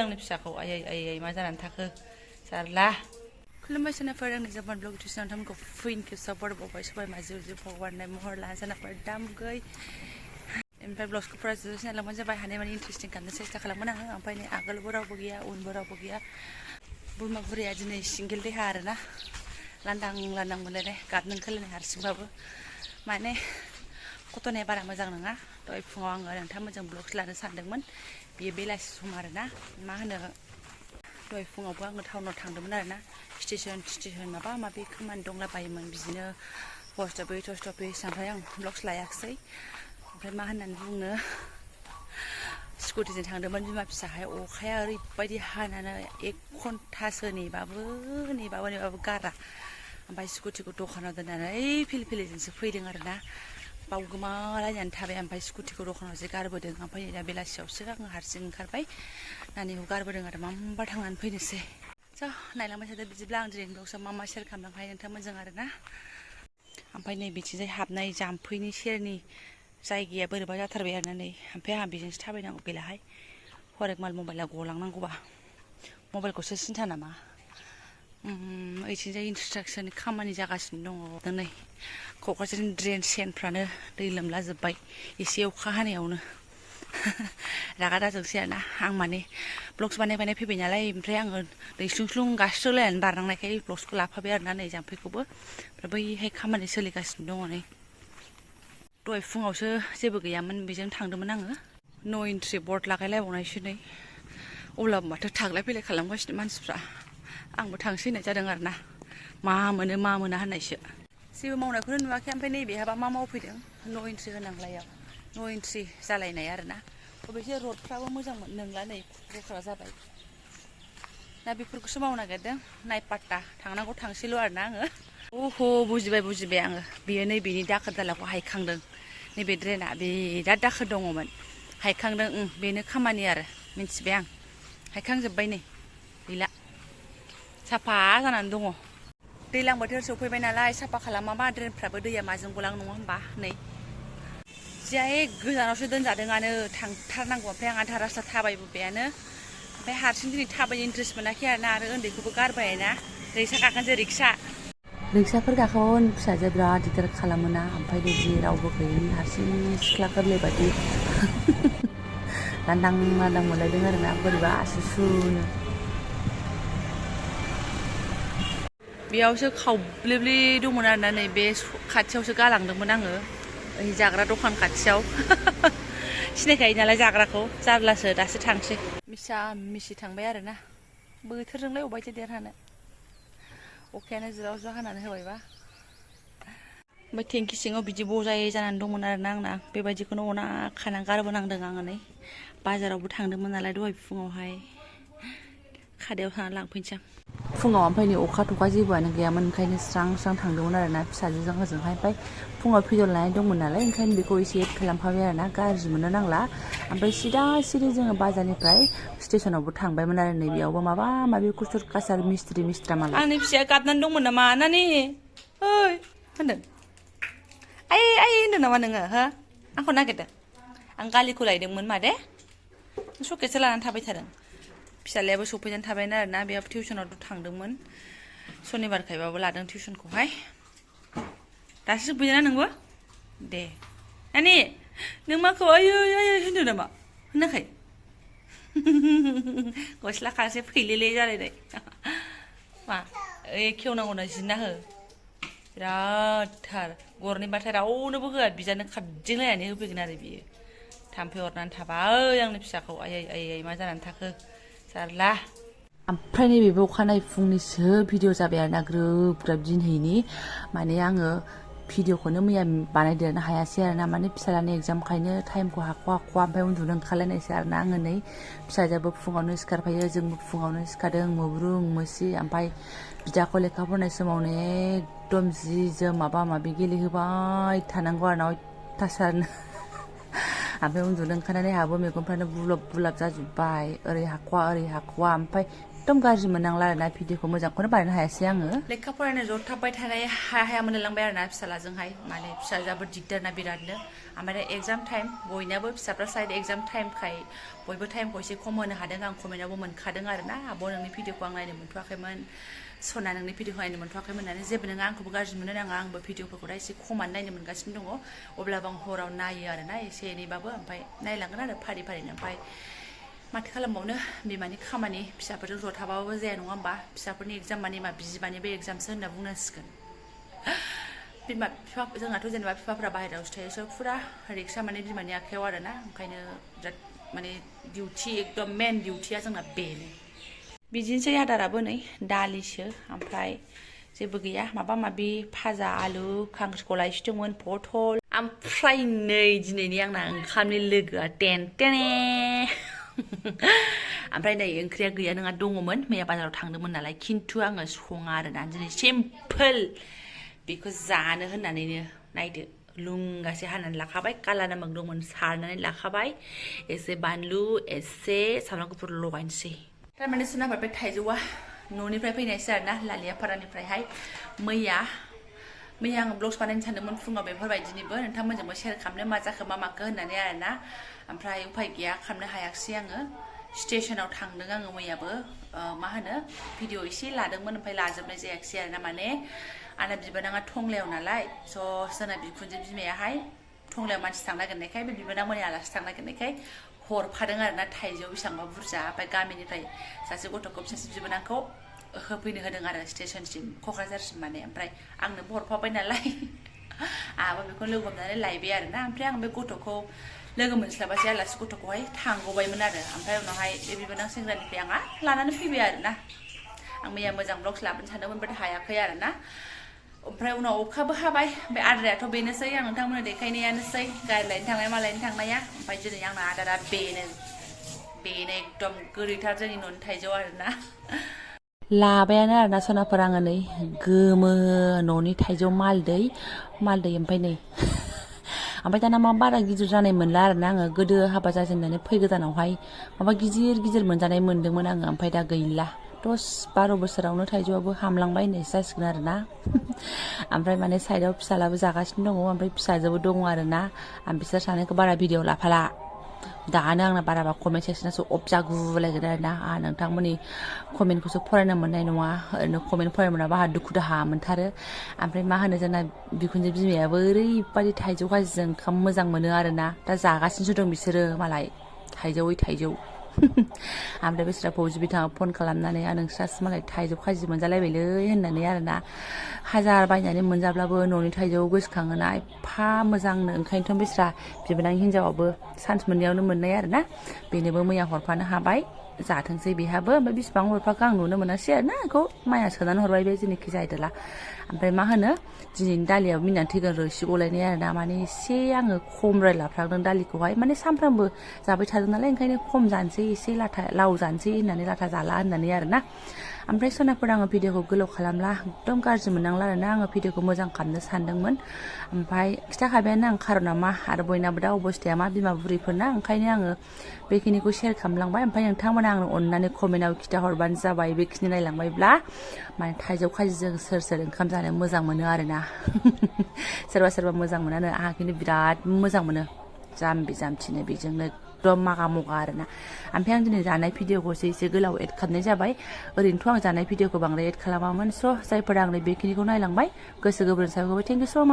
आंनि फिसाखौ आयै आयै मा जानानै थाखो जारला खुलुमबाय सोनाफोर आंनि जाबान ब्लग टिउसन नोंथांमोनखौ फिन खेबसेयाव बरायबावबाय सबाय माजि उजि भगबाननाय महर लाना सोनाफोर दामगै ओमफ्राय ब्लगखौ फुरा जोबजासिन नायलांबानो जाबाय हानाय माने इन्टारेस्टिं खालामनो सेस्था खालामगोन आङो ओमफ्राय नै आगोलबो रावबो गैया उनबो रावबो गैया बोरमा बुरैया दिनै सिंगेल देहा आरोना लांदां लांदां मोनलायनाय गाबनो ओंखारलायनाय हारसिंबाबो माने कटनाया बारा मोजां नङा दहाय फुङाव आङो नोंथांमोनजों ब्लगस लानो सानदोंमोन बियो बेलासि सम आरोना मा होनो दहाय फुङावबो आङो टाउनाव थांदोंमोन आरोना स्टेसन माबा माबि खामानि दंला बायोमोन बिदिनो पस्ट अफिस ओमफ्राय आं ब्लगस लायाखिसै ओमफ्राय मा होननानै बुंनो स्कुटिजों थांदोंमोन बिमा फिसाहाय अखाया ओरैबायदि हानानै 1 घन्टासो नेबाबो गारा ओमफ्राय स्कुटिखौ दखानाव दोननानै फिलफिलिजोंसो फैदों आरोना बाव गोमालायनानै थाबाय ओमफ्राय स्कुटिखौ दखानाव जे गारबोदों ओमफ्राय दा बेलासियावसो आङो हारसिं ओंखारबाय नानिखौ गारबोदों आरो माबा थांनानै फैनोसै नायलांबाय थादो बिदिब्ला आं दिनै ब्लगसआव मा सेयार खालामलांखायो नोंथांमोनजों आरोना ओमफ्राय नै बिथिंजाय हाबनाय जाम्फैनि सेरनि जायगाया बोरैबा जाथारबाय आरोना नै ओमफ्राय आंहा बेजोंसो थाबायनांगौ बेलाहाय हरेकमाल मबाइला गलांनांगौबा मबाइलखौसो सिन्था नामा ओइथिंजाय इनस्ट्राक्सननि खामानि जागासिनो दङ नै क'क्राझारनि ड्रेन सेनफ्रानो दै लोमलाजोब्बाय एसे अखा हानायावनो रागा दाजोंसै आरोना आं माने ब्लगस बानाय फैबाय नालाय ओमफ्राय आङो दै स्लुं गास्रोलायनानै बारनांनायखाय ब्लगसखौ लाफाबाय आरोना नै जाम्फैखौबो ओमफ्राय बैहाय खामानि सोलिगासिनो दङ नै दहाय फुङावसो जेबो गैयामोन बेजों थांदोंमोन आङो नो एन्ट्रि बर्ड लागायलायबावनायसो नै अब्लाबो माथो थांलाय फैलाय खालामगासिनो मानसिफ्रा आंबो थांसै होननाय जादों आरोना मा मोनो मा मोना होननायसो जेबो मावनायखौनो नुवाखै ओमफ्राय नैबेहाबा मा मावफैदों नो एन्ट्रि होनांलायाव नो एन्ट्रि जालायनाय आरोना अबयसे रडफ्राबो मोजां नंला नै खुख्रा जाबाय दा बेफोरखौसो मावनो नागिरदों नायपाट्टा थांनांगौ थांसैल' आरोना आङो बुजिबाय आङो बेयो नैबेनि दाखोर दालाखौ हायखांदों नैबे ड्रेना बिराद दाखोर दङमोन हायखांदों बेनो खामानि आरो मिन्थिबाय आं हायखांजोब्बाय नै गैला साफा जानानै दङ दैज्लां बोथोर सफैबाय नालाय साफा खालामाबा ड्रेनफ्राबो दैया माजों गलां नङा होमबा नै जियाय गोजानावसो दोनजादोंआनो थांथारनांगौ ओमफ्राय आं आधा रास्ता थाबायबोबायानो ओमफ्राय हारसिं दिनै थाबायनो इन्ट्रेस्ट मोनाखै आरोना आरो उन्दैखौबो गारबायना रिक्सा गाखोनोसै रिक्साफोर गाखोबाबो फिसाजोआ बिराद दिगदार खालामोना ओमफ्राय बिदि रावबो गैयैनि हारसिं सिख्ला गोरलै बायदि लांदां मोनलायदों आरोना बोरैबा आसुसुनो बेयावसो खावब्लेब्ले दंमोन आरोना नै बे खाथियावसो गालांदोंमोन आङो ओइ जाग्रा दखान खाथियाव सिनायखायो नालाय जाग्राखौ जारलासो दासो थांसै मिसा थांबाय आरोना बोथोरजोंलाय अबायथो देरहानो अखायानो ज्राव ज्राव हानानै होबायबा ओमफ्राय टेंकि सिङाव बिदि बजायै जानानै दंमोन आरोना आंना बेबायदिखौनो अना खाना गारबोनांदों आङो नै बाजारावबो थांदोंमोन नालाय दहाय फुङावहाय खादायाव थांना लांफैनोसै आं फुङाव ओमफ्राय नै अखा थखा जेबोआनो गैयामोन ओंखायनो स्रां थांदोंमोन आरोना फिसाजोजों हजोंहाय ओमफ्राय फुङाव भिडिअ लानाय दंमोन नालाय ओंखायनो बेखौ एसे एड खालामफाबाय आरोना गाज्रि मोननो नांला ओमफ्राय सिदा जोङो बाजारनिफ्राय स्टेसनावबो थांबायमोन आरो नै बेयावबो माबा माबि कुसुर कासार मिस्ट्रा मालाय आंनि फिसाया गाबनानै दंमोन नामा नानि ओइ होनदों आइ होनदों नामा नोङो हो आंखौ नागिरदों आं गालिखौ लायदोंमोन मा दे सकेटसो लानानै थाबाय थादों फिसालायाबो सफैनानै थाबायना आरोना बेयाव टिउसनाव थांदोंमोन सनिबारखायबाबो लादों टिउसनखौहाय दासो सफैदोंना नोंबो दे नानि नों माखौ आयै होनदों नामा होनाखै गस्ला खासे फैलेले जालायनाय मा ओइ खेवनांगौना जिरना हो बिरादथार गरनैबाथाय रावनोबो होआ बिजानो खारदिंलायनानै होफैगोन आरो बियो थाम्फै अरनानै थाबा आंनि फिसाखौ आयै मा जानानै थाखो जारला ओमफ्राय नैबेबो अखानायै फुंनिसो भिडिअ जाबाय आरोना ग्रोब दिनहैनि माने आङो भिडिअखौनो मैया बानायदेरनो हायासै आरोना माने फिसालानि एग्जामखायनो टाइमखौ हाख'वा ओमफ्राय उन्दुनो ओंखारलायनायसै आरोना आङो नै फिसाजोआबो फुङावनो सिखारफायो जोंबो फुङावनो सिखारदों मोब्रुं मोसि ओमफ्राय बिदाखौ लेखा फरायनाय समावनो एकदम जि जोम माबा माबि गेलेहोबाय थानांगौ आरोना अयथासारनो ओमफ्राय उन्दुनो ओंखारनानै आंहाबो मेगनफ्रानो बुलब जाजोब्बाय ओरै हाख'वा ओमफ्राय एकदम गाज्रि मोननांला आरोना भिडिअखौ मोजांखौनो बानायनो हायासै आङो लेखा फरायनो जथाबबाय थानाय हाया मोनलांबाय आरोना फिसालाजोंहाय माने फिसाजोआबो दिगदारना बिरादनो ओमफ्राय एगजाम टाइम बयनाबो फिसाफ्रा साइड एगजाम टाइमखाय बयबो टाइमखौ एसे खम होनो हादों आं कमेन्टआवबो मोनखादों आरोना आब' नोंनि भिडिअखौ आं नायनो मोनथ'वाखैमोन सना नोंनि भिडिअखौ नायनो मोनथ'वाखैमोन होननानै जेबो नङा आंखौबो गाज्रि मोननो नाङा आंबो भिडिअफोरखौ दा एसे खमानो नायनो मोनगासिनो दङ अब्लाबो आं हराव नायो आरोना एसे एनैबाबो ओमफ्राय नायलांगोन आरो फारि फारिनो ओमफ्राय माथो खालामबावनो बिमानि खामानि फिसाफोरजों ज' थाबाबो जाया नङा होमबा फिसाफोरनि एगजाम माने मा बिमानिबो एगजामसो होनना बुंनांसिगोन बिमा बिफा जोंहाथ' जेनेबा बिफाफ्रा बाहेरायावसो थायोसो फुरा रिक्सा माने बिमानि आखायाव आरोना ओंखायनो बिराद माने डिउटि एकदम मेन डिउटिया जोंना बेनो बिदिनोसै आदाराबो नै दालिसो ओमफ्राय जेबो गैया माबा माबि भाजा आलु खांख्रिखला एसे दंमोन पटल ओमफ्राय नै दिनैनि आंना ओंखामनि लोगोआ टेनटेने ओमफ्राय नै ओंख्रिया गैया नङा दङमोन मैया बाजाराव थांदोंमोन नालाय खिन्थु आङो सङा आरोना दिनै सिम्पोल बेखौ जानो होननानैनो नायदो लुंगासे हानानै लाखाबाय काला नामक दंमोन सारनानै लाखाबाय एसे बानलु एसे सामब्राम गुफुर लगायनोसै थारमाने सोनाबार बे थाइजौआ न'निफ्राय फैनायसो आरोना लालियापारानिफ्रायहाय मैया आङो ब्लग्स बानायनो सानदोंमोन फुङाव बेफोरबायदिनिबो नोंथांमोनजोंबो शेयार खालामनो मा जाखो मा माखो होननानै आरोना ओमफ्राय उफाय गैया खालामनो हायाखिसै आङो स्टेशनाव थांदों आङो मैयाबो मा होनो भिडिअ एसे लादोंमोन ओमफ्राय लाजोबनाय जायाखिसै आरोना माने आंना बिबोनाङा टंलायाव नालाय स' जोंना बिखुनजो बिमायाहाय टंलायाव मानसि थांनो नागिरनायखाय बे बिबोनां मोननि आलासि थांनो नागिरनायखाय हरफादों आरोना थाइजौ बेसेबांबा बुरजा ओमफ्राय गामिनिफ्राय सासे गथ'खौ सासे बिबोनांखौ होफैनो होदों आरो स्टेशनसिम क'क्राझारसिम माने ओमफ्राय आंनोबो हरफाबाय नालाय आंहाबो बेखौ लोगो हमनानै लायबाय आरोना ओमफ्राय आं बे गथ'खौ लोगो मोनस्लाबासै आलासि गथ'खौहाय थांग'बायमोन आरो ओमफ्राय उनावहाय बे बिबोनां सेंग्रानिफ्राय आंहा लानानै फैबाय आरोना आं मैया मोजां ब्लग्स लाबोनो सानदोंमोन बाट हायाखै आरोना ओमफ्राय उनाव अखाबो हाबाय ओमफ्राय आदाराथ' बेनोसै आं नोंथांमोननो देखायनायानोसै गारि लायनो थांनाय मा लायनो थांनाया ओमफ्राय दिनै आंना आदारा बेनो एकदम गोदैथार जोंनि न'नि थाइजौ आरोना लाबायानो आरोना सनाफोर आङो नै गोमो न'नि थाइजौ मालदै ओमफ्राय नै ओमफ्राय दाना मा बारा गिदिर जानाय मोनला आरोना आङो गोदो हाबा जाजेननानै फैगोदानावहाय माबा गिदिर मोनजानाय मोन्दोंमोन आङो ओमफ्राय दा गैला 10-12 बोसोरावनो थाइजौआबो हामलांबाय होननायसो जासिगोन आरोना ओमफ्राय माने साइडआव फिसालाबो जागासिनो दङ ओमफ्राय फिसाजोबो दङ आरोना आं बिसोर सानैखौ बारा भिडिअ लाफाला दानो आंना बाराबा कमेन्ट सेक्सनासो अफ जागुलायगोन आरोना आंहा नोंथांमोननि कमेन्टखौसो फरायनो मोननाय नङा ओरैनो कमेन्ट फरायनो मोनाबा आंहा दुखु दाहा मोनथारो ओमफ्राय मा होनो जोंना बिखुनजो बिमायाबो ओरैबादि थाइजौ खाजिजों ओंखाम मोजां मोनो आरोना दा जागासिनोसो दं बिसोरो मालाय थाइजौ ओमफ्राय बिसोरा फौजि बिथाङा फन खालामनानै नोंस्रासो मालाय थाइजौ खाजि मोनजालायबायलै होननानै आरोना हाजार बायनानै मोनजाब्लाबो न'नि थाइजौ गोसोखाङोना एफा मोजांनो ओंखायनोथ' बिस्रा बिबोनां हिनजावाबो सान्स मोननायावनो मोननाय आरोना बेनोबो मैया हरफानो हाबाय जाथोंसै बेहाबो ओमफ्राय बेसिबां हरफाखो आं नुनो मोनासै आरोना बेखौ माया सोनानै हरबाय बे जेनोखि जाहैदोला ओमफ्राय मा होनो दिनैनि दालियाव मिनानै थैगोन रोसि गलायनाय आरोना माने एसे आङो खमद्राय लाफ्रांदों दालिखौहाय माने सानफ्रामबो जाबाय थादों नालाय ओंखायनो खम जानोसै एसे लाथा लाव जानोसै होननानै लाथा जाला होननानै आरोना ओमफ्राय सोनाफोर आङो भिडिअखौ गोलाव खालामला एकदम गाज्रि मोननांला आरोना आङो भिडिअखौ मोजां खालामनो सानदोंमोन ओमफ्राय खिथाखाबायानो आं खारना मा आरो बयनाबो दा अबस्थाया मा बिमा बुरैफोरना ओंखायनो आङो बेखिनिखौ शेयार खालामलांबाय ओमफ्राय नोंथांमोना आंनो अननानै कमेन्टआव खिथाहरबानो जाबाय बेखिनि नायलांबायब्ला माने थाइजौ खाजिजों सोर ओंखाम जानो मोजां मोनो आरोना सोरबा मोजां मोनानो आंहा खिन्थु बिराद मोजां मोनो जाम्बिनो बेजोंनो एकदम मागा मगा आरोना ओमफ्राय आं दिनै जानाय भिडिअखौसो एसे गोलाव एड खालामनाय जाबाय ओरैनोथ' आं जानाय भिडिअखौ बांद्राय एड खालामामोन स' जायफोरा आंनो बेखिनिखौ नायलांबाय गोसो गोरबोजों साबायखर थेंक इउ स' माच